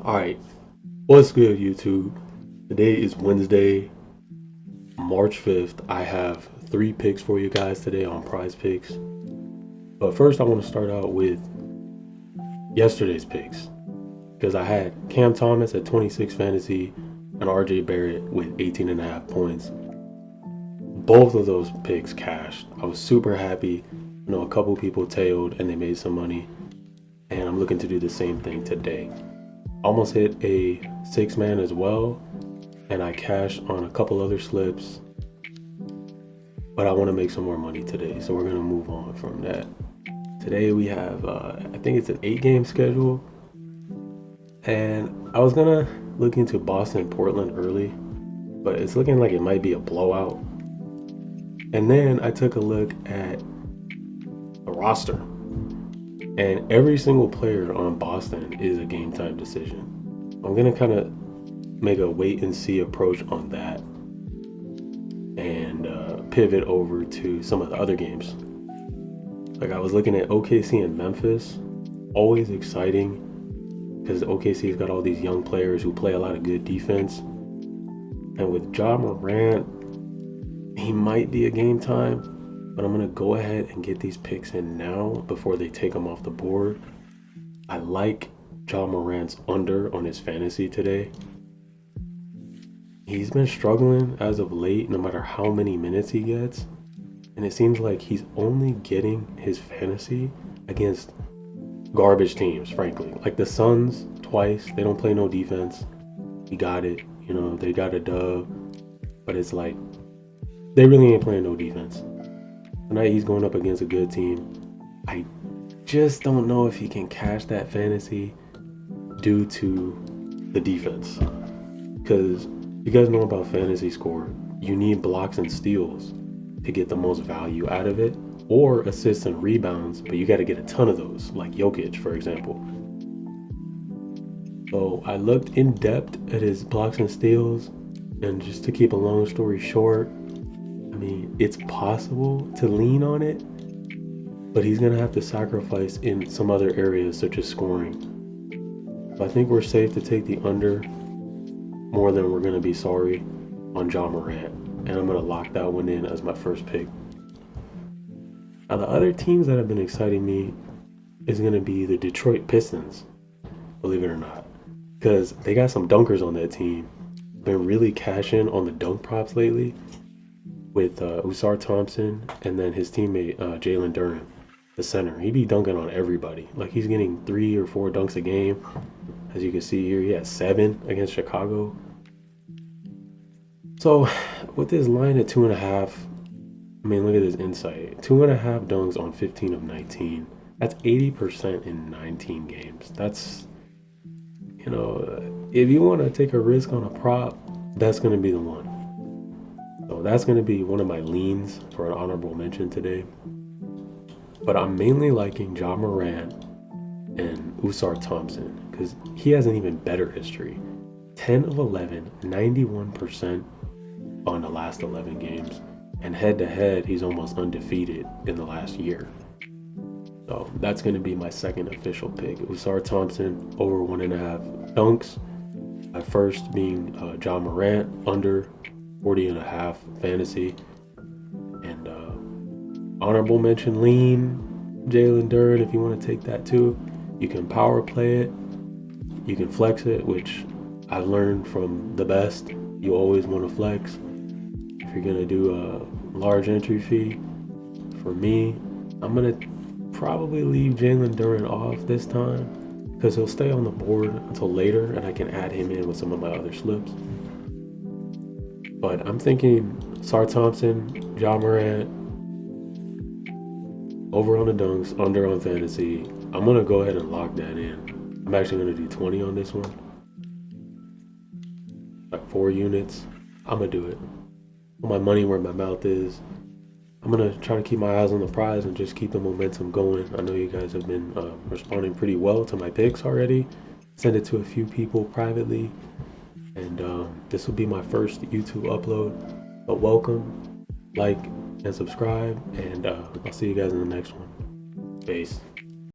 Alright, what's good, YouTube? Today is Wednesday, March 5th. I have three picks for you guys today on Prize Picks. But first, I want to start out with yesterday's picks because I had Cam Thomas at 26 fantasy and RJ Barrett with 18.5 points. Both of those picks cashed. I was super happy. A couple people tailed and they made some money, and I'm looking to do the same thing today. Almost hit a 6-man as well, and I cashed on a couple other slips, but I want to make some more money today, so we're going to move on from that. Today we have I think it's an 8-game schedule, and I was going to look into Boston Portland early, but it's looking like it might be a blowout. And then I took a look at the roster, and every single player on Boston is a game time decision. I'm going to kind of make a wait and see approach on that and pivot over to some of the other games. Like I was looking at OKC and Memphis, always exciting because OKC's got all these young players who play a lot of good defense. And with Ja Morant, he might be a game time, but I'm going to go ahead and get these picks in now before they take them off the board. I like Ja Morant's under on his fantasy today. He's been struggling as of late no matter how many minutes he gets, and it seems like he's only getting his fantasy against garbage teams, frankly. Like the Suns twice, they don't play no defense. He got it, they got a dub, but it's like they really ain't playing no defense. Tonight he's going up against a good team. I just don't know if he can cash that fantasy due to the defense. Because you guys know about fantasy score, you need blocks and steals to get the most value out of it, or assists and rebounds, but you got to get a ton of those, like Jokic, for example. So I looked in depth at his blocks and steals, and just to keep a long story short, it's possible to lean on it, but he's going to have to sacrifice in some other areas such as scoring. So I think we're safe to take the under more than we're going to be sorry on Ja Morant, and I'm going to lock that one in as my first pick. Now the other teams that have been exciting me is going to be the Detroit Pistons, believe it or not, because they got some dunkers on that team. Been really cashing on the dunk props lately with Ausar Thompson and then his teammate Jalen Duren, the center. He be dunking on everybody. Like he's getting 3 or 4 dunks a game. As you can see here, he had 7 against Chicago. So with this line at 2.5, look at this insight. 2.5 dunks on 15 of 19. That's 80% in 19 games. That's, if you want to take a risk on a prop, that's going to be the one. So that's going to be one of my leans for an honorable mention today. But I'm mainly liking Ja Morant and Ausar Thompson because he has an even better history. 10 of 11, 91% on the last 11 games. And head-to-head, he's almost undefeated in the last year. So that's going to be my second official pick. Ausar Thompson over 1.5 dunks. My first being Ja Morant under 40.5 fantasy, and honorable mention lean Jalen Duren if you want to take that too. You can power play it, you can flex it, which I've learned from the best. You always want to flex if you're gonna do a large entry fee. For me, I'm gonna probably leave Jalen Duren off this time because he'll stay on the board until later and I can add him in with some of my other slips. But I'm thinking Ausar Thompson, Ja Morant, over on the dunks, under on fantasy. I'm going to go ahead and lock that in. I'm actually going to do 20 on this one. Like 4 units. I'm going to do it. Put my money where my mouth is. I'm going to try to keep my eyes on the prize and just keep the momentum going. I know you guys have been responding pretty well to my picks already. Send it to a few people privately. And this will be my first YouTube upload. But welcome, like, and subscribe. And I'll see you guys in the next one. Peace.